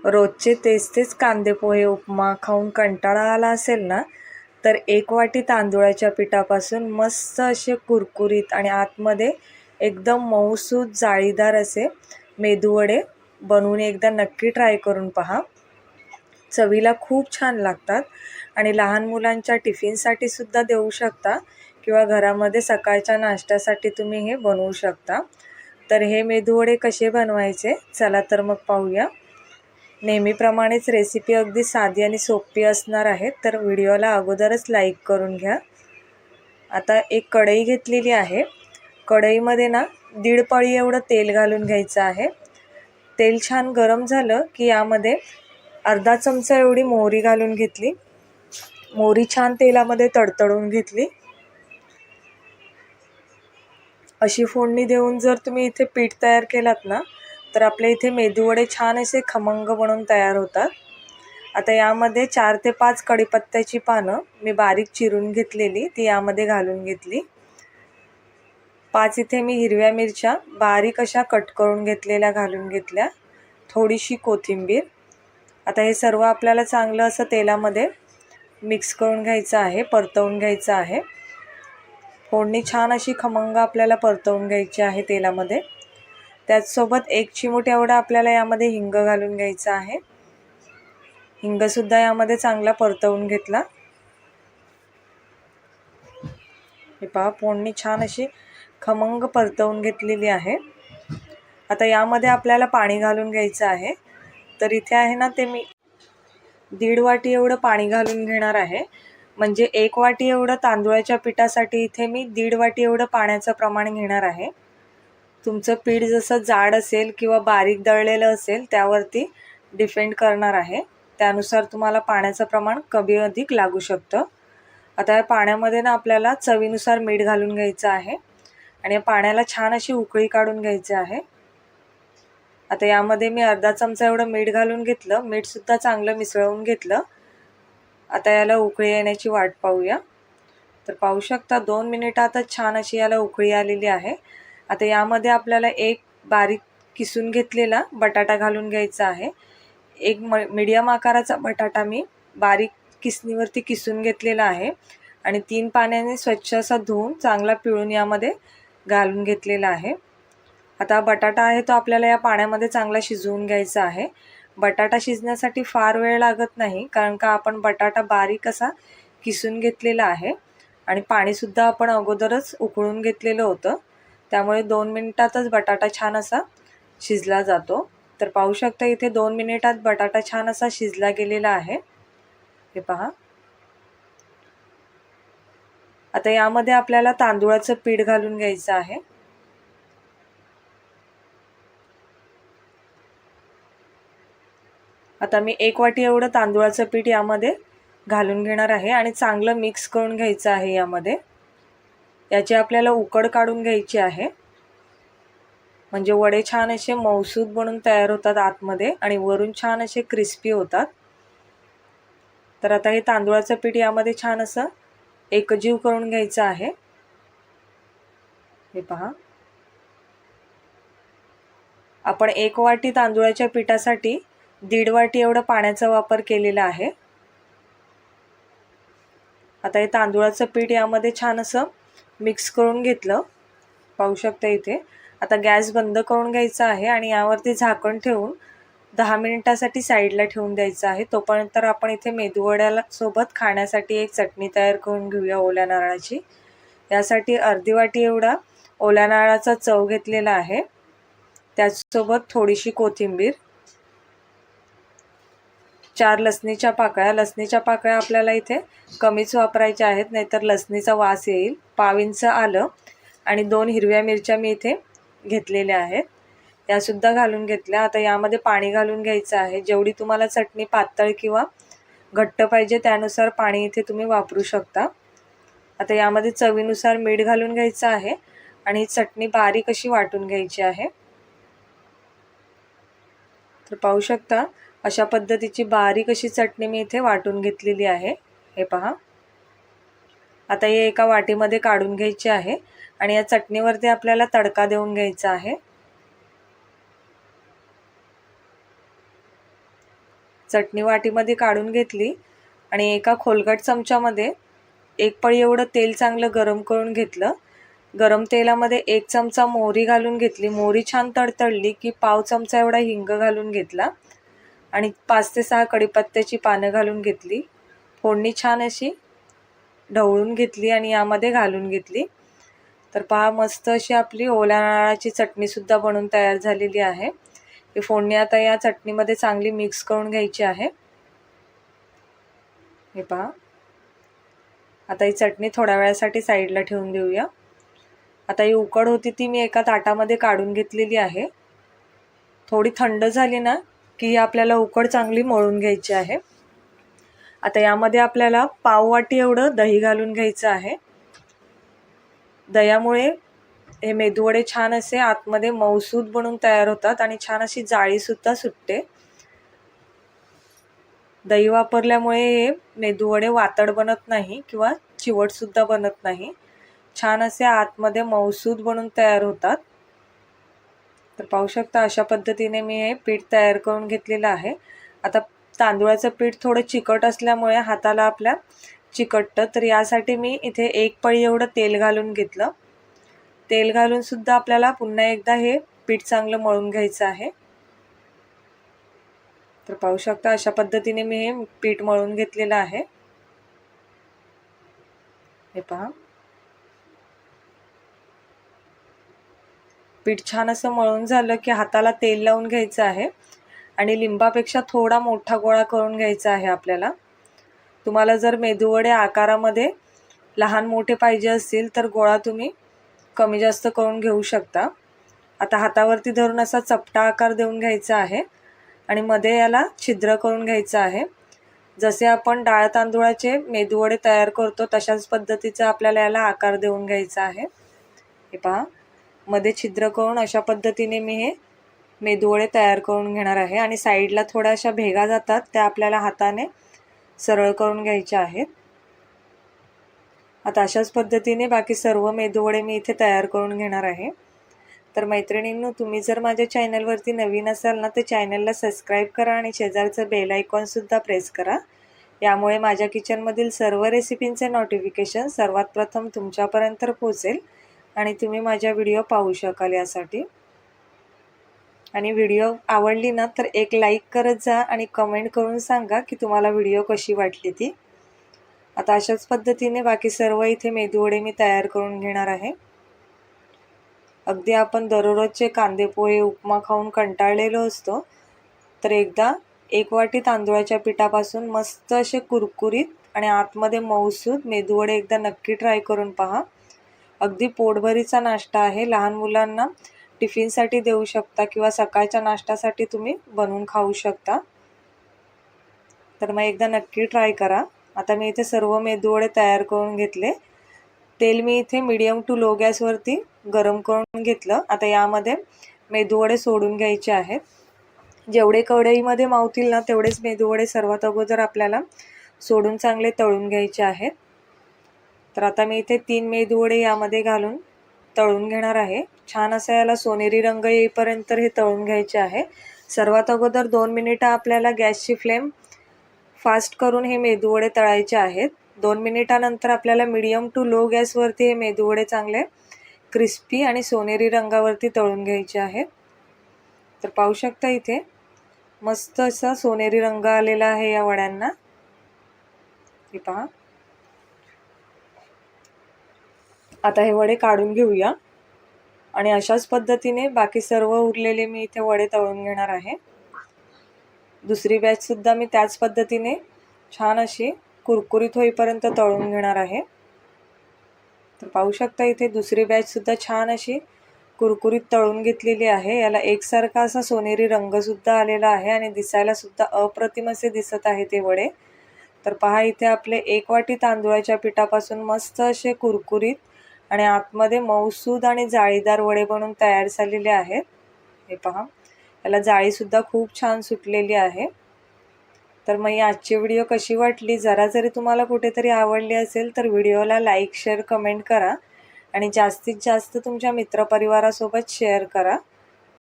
रोजचे तेच कांदे पोहे उपमा खाऊन कंटाळा आला असेल ना, तर 1 वाटी तांदूळाच्या पिठापासून मस्त असे कुरकुरीत आणि आतमध्ये एकदम मऊसूत जाळीदार असे मेदूवडे बनवून एकदा नक्की ट्राय करून पहा. चवीला खूप छान लागतात आणि लहान मुलांच्या टिफिनसाठी सुद्धा देऊ शकता किंवा घरामध्ये सकाळच्या नाश्त्यासाठी तुम्ही हे बनवू शकता. तर हे मेदूवडे कसे बनवायचे, चला तर मग पाहूया. नेहमीप्रमाणेच रेसिपी अगदी साधी आणि सोपी असणार आहे, तर व्हिडिओला अगोदरच लाईक करून घ्या. आता एक कढई घेतलेली आहे. कढईमध्ये ना 1.5 पळी एवढं तेल घालून घ्यायचं आहे. तेल छान गरम झालं की यामध्ये अर्धा चमचा एवढी मोहरी घालून घेतली. मोहरी छान तेलामध्ये तडतडून घेतली. अशी फोडणी देऊन जर तुम्ही इथे पीठ तयार केलात ना, तर आपल्या इथे मेदूवडे छान असे खमंग बनून तयार होतात. आता यामध्ये 4 ते 5 कढीपत्त्याची पानं मी बारीक चिरून घेतलेली ती यामध्ये घालून घेतली. 5 इथे मी हिरव्या मिरच्या बारीक अशा कट करून घेतलेल्या घालून घेतल्या. थोडीशी कोथिंबीर. आता हे सर्व आपल्याला चांगलं असं तेलामध्ये मिक्स करून घ्यायचं आहे, परतवून घ्यायचं आहे. फोडणी छान अशी खमंग आपल्याला परतवून घ्यायची आहे तेलामध्ये. त्याचसोबत 1 चिमूट एवढा आपल्याला यामध्ये हिंग घालून घ्यायचा आहे. हिंगसुद्धा यामध्ये चांगला परतवून घेतला. हे पहा, फोडणी छान अशी खमंग परतवून घेतलेली आहे. आता यामध्ये आपल्याला पाणी घालून घ्यायचं आहे. तर इथे आहे ना, ते मी 1.5 वाटी एवढं पाणी घालून घेणार आहे. म्हणजे 1 वाटी एवढं तांदूळाच्या पिठासाठी इथे मी 1.5 वाटी एवढं पाण्याचं प्रमाण घेणार आहे. तुमचं पीठ जसं जाड असेल किंवा बारीक दळलेलं असेल त्यावरती डिपेंड करणार आहे. त्यानुसार तुम्हाला पाण्याचं प्रमाण कमी अधिक लागू शकतं. आता या पाण्यामध्ये ना आपल्याला चवीनुसार मीठ घालून घ्यायचं आहे आणि या पाण्याला छान अशी उकळी काढून घ्यायची आहे. आता यामध्ये मी अर्धा चमचा एवढं मीठ घालून घेतलं. मीठसुद्धा चांगलं मिसळून घेतलं. आता याला उकळी येण्याची वाट पाहूया. तर पाहू शकता 2 मिनिटातच छान अशी याला उकळी आलेली आहे. आता यामध्ये आपल्याला एक बारीक किसून घेतलेला बटाटा घालून घ्यायचा आहे. एक मीडियम आकाराचा बटाटा मी बारीक किसणीवरती किसून घेतलेला आहे आणि 3 पाण्याने स्वच्छ असा धुवून चांगला पिळून यामध्ये घालून घेतलेला आहे. आता बटाटा आहे तो आपल्याला या पाण्यामध्ये चांगला शिजवून घ्यायचा आहे. बटाटा शिजण्यासाठी फार वेळ लागत नाही, कारण का आपण बटाटा बारीक असा किसून घेतलेला आहे आणि पाणीसुद्धा आपण अगोदरच उकळून घेतलेलं होतं. त्यामुळे 2 मिनिटातच बटाटा छान असा शिजला जातो. तर पाहू शकता इथे 2 मिनिटात बटाटा छान असा शिजला गेलेला आहे. हे पहा. आता यामध्ये आपल्याला तांदूळाचं पीठ घालून घ्यायचं आहे. आता मी 1 वाटी एवढं तांदूळाचं पीठ यामध्ये घालून घेणार आहे आणि चांगलं मिक्स करून घ्यायचं आहे यामध्ये. याची आपल्याला उकड काढून घ्यायची आहे. म्हणजे वडे छान असे मऊसूत बनून तयार होतात आतमध्ये आणि वरून छान असे क्रिस्पी होतात. तर आता हे तांदूळाचं पीठ यामध्ये छान असं एकजीव करून घ्यायचं आहे. हे पहा. आपण 1 वाटी तांदूळाच्या पिठासाठी 1.5 वाटी एवढं पाण्याचा वापर केलेला आहे. आता हे तांदूळाचं पीठ यामध्ये छान असं मिक्स करून घेतलं. पाहू शकता इथे. आता गॅस बंद करून घ्यायचा आहे आणि यावरती झाकण ठेवून 10 मिनिटासाठी साईडला ठेवून द्यायचं आहे. तोपर्यंत आपण इथे मेदूवड्याला सोबत खाण्यासाठी एक चटणी तयार करून घेऊया ओल्या नारळाची. यासाठी अर्धी वाटी एवढा ओल्या नारळाचा चव घेतलेला आहे. त्याचसोबत थोडीशी कोथिंबीर, 4 लसणीच्या पाकळ्या. लसणीच्या पाकळ्या आपल्याला इथे कमीच वापरायच्या आहेत, नाहीतर लसणीचा वास येईल. पाव इंच आलं आणि 2 हिरव्या मिरच्या मी इथे घेतलेल्या आहेत, त्यासुद्धा घालून घेतल्या. आता यामध्ये पाणी घालून घ्यायचं आहे. जेवढी तुम्हाला चटणी पातळ किंवा घट्ट पाहिजे त्यानुसार पाणी इथे तुम्ही वापरू शकता. आता यामध्ये चवीनुसार मीठ घालून घ्यायचं आहे आणि ही चटणी बारीक अशी वाटून घ्यायची आहे. तर पाहू शकता अशा पद्धतीची बारीक अशी चटणी मी इथे वाटून घेतलेली आहे. हे पहा. आता हे एका वाटीमध्ये काढून घ्यायची आहे आणि या चटणीवरती आपल्याला तडका देऊन घ्यायचा आहे. चटणी वाटीमध्ये काढून घेतली आणि एका खोलगट चमच्यामध्ये 1 पळी एवढं तेल चांगलं गरम करून घेतलं. गरम तेलामध्ये 1 चमचा मोहरी घालून घेतली. मोहरी छान तडतडली की पाव चमचा एवढा हिंग घालून घेतला आणि 5 ते 6 कढीपत्त्याची पानं घालून घेतली. फोडणी छान अशी ढवळून घेतली आणि यामध्ये घालून घेतली. तर पहा मस्त अशी आपली ओल्या नारळाची चटणीसुद्धा बनवून तयार झालेली आहे. ही फोडणी आता या चटणीमध्ये चांगली मिक्स करून घ्यायची आहे. हे पहा, आता ही चटणी थोड्या वेळासाठी साईडला ठेवून देऊया. आता ही उकड होती ती मी एका ताटामध्ये काढून घेतलेली आहे. थोडी थंड झाली ना की आपल्याला उकड चांगली मळून घ्यायची आहे. आता यामध्ये आपल्याला पाव वाटी एवढं दही घालून घ्यायचं आहे. दह्यामुळे हे मेदूवडे छान असे आतमध्ये मऊसूद बनून तयार होतात आणि छान अशी जाळीसुद्धा सुटते. दही वापरल्यामुळे हे मेदूवडे वातड बनत नाही किंवा चिवटसुद्धा बनत नाही. छान असे आतमध्ये मऊसूद बनून तयार होतात. तर पाहू शकता अशा पद्धतीने मी हे पीठ तयार करून घेतलेलं आहे. आता तांदूळाचं पीठ थोडं चिकट असल्यामुळे हाताला आपल्या चिकटतं, तर यासाठी मी इथे 1 पळी एवढं तेल घालून घेतलं. तेल घालून सुद्धा आपल्याला पुन्हा एकदा हे पीठ चांगलं मळून घ्यायचं आहे. तर पाहू शकता अशा पद्धतीने मी हे पीठ मळून घेतलेलं आहे. हे पहा, पीठ छान असं मळून झालं की हाताला तेल लावून घ्यायचं आहे आणि लिंबापेक्षा थोडा मोठा गोळा करून घ्यायचा आहे आपल्याला. तुम्हाला जर मेदूवडे आकारामध्ये लहान मोठे पाहिजे असतील तर गोळा तुम्ही कमी जास्त करून घेऊ शकता. आता हातावरती धरून असा चपटा आकार देऊन घ्यायचा आहे आणि मध्ये याला छिद्र करून घ्यायचं आहे. जसे आपण डाळ तांदूळाचे मेदूवडे तयार करतो तशाच पद्धतीचा आपल्याला याला आकार देऊन घ्यायचा आहे. हे पहा, मध्ये छिद्र करून अशा पद्धतीने मी हे मेदूवडे तयार करून घेणार आहे आणि साईडला थोड्याशा भेगा जातात त्या आपल्याला हाताने सरळ करून घ्यायच्या आहेत. आता अशाच पद्धतीने बाकी सर्व मेदूवडे मी इथे तयार करून घेणार आहे. तर मैत्रिणींनो, तुम्ही जर माझ्या चॅनलवरती नवीन असाल ना तर चॅनलला सबस्क्राईब करा आणि शेजारचं बेल आयकॉनसुद्धा प्रेस करा. यामुळे माझ्या किचनमधील सर्व रेसिपींचे नोटिफिकेशन सर्वात प्रथम तुमच्यापर्यंत पोहोचेल आणि तुम्ही माझ्या व्हिडिओ पाहू शकाल यासाठी. आणि व्हिडिओ आवडली ना तर एक लाईक करत जा आणि कमेंट करून सांगा की तुम्हाला व्हिडिओ कशी वाटली ती. आता अशाच पद्धतीने बाकी सर्व इथे मेदूवडे मी तयार करून घेणार आहे. अगदी आपण दररोजचे कांदे पोहे उपमा खाऊन कंटाळलेलो असतो, तर एकदा 1 वाटी तांदूळाच्या पिठापासून मस्त असे कुरकुरीत आणि आतमध्ये मऊसूद मेदूवडे एकदा नक्की ट्राय करून पहा. अगदी पोटभरीचा नाश्ता आहे. लहान मुलांना टिफिनसाठी देऊ शकता किंवा सकाळच्या नाश्त्यासाठी तुम्ही बनवून खाऊ शकता. तर मग एकदा नक्की ट्राय करा. आता मी इथे सर्व मेदूवडे तयार करून घेतले. तेल मी इथे मीडियम टू लो गॅसवरती गरम करून घेतलं. आता यामध्ये मेदूवडे सोडून घ्यायचे आहेत. जेवढे कढईमध्ये मावतील ना तेवढेच मेदूवडे सर्वात अगोदर आपल्याला सोडून चांगले तळून घ्यायचे आहेत. तर आता मी इथे 3 मेदूवडे यामध्ये घालून तळून घेणार आहे. छान असा याला सोनेरी रंग येईपर्यंत हे तळून घ्यायचे आहे. सर्वात अगोदर 2 मिनिटं आपल्याला गॅसची फ्लेम फास्ट करून हे मेदूवडे तळायचे आहेत. 2 मिनिटानंतर आपल्याला मीडियम टू लो गॅसवरती हे मेदूवडे चांगले क्रिस्पी आणि सोनेरी रंगावरती तळून घ्यायचे आहेत. तर पाहू शकता इथे मस्त असा सोनेरी रंग आलेला आहे या वड्यांना. हे पहा, आता हे वडे काढून घेऊया आणि अशाच पद्धतीने बाकी सर्व उरलेले मी इथे वडे तळून घेणार आहे. दुसरी बॅचसुद्धा मी त्याच पद्धतीने छान अशी कुरकुरीत होईपर्यंत तळून घेणार आहे. तर पाहू शकता इथे दुसरी बॅचसुद्धा छान अशी कुरकुरीत तळून घेतलेली आहे. याला एकसारखा असा सोनेरी रंगसुद्धा आलेला आहे आणि दिसायला सुद्धा अप्रतिम असे दिसत आहे ते वडे. तर पहा इथे आपले 1 वाटी तांदूळाच्या पिठापासून मस्त असे कुरकुरीत आणि आतमध्ये मऊसूद आणि जाळीदार वडे बनवून तयार झालेले आहेत. हे पहा, याला जाळीसुद्धा खूप छान सुटलेली आहे. तर मग आजची व्हिडिओ कशी वाटली, जरा जरी तुम्हाला कुठेतरी आवडली असेल तर व्हिडिओला लाईक शेअर कमेंट करा आणि जास्तीत जास्त तुमच्या मित्रपरिवारासोबत शेअर करा.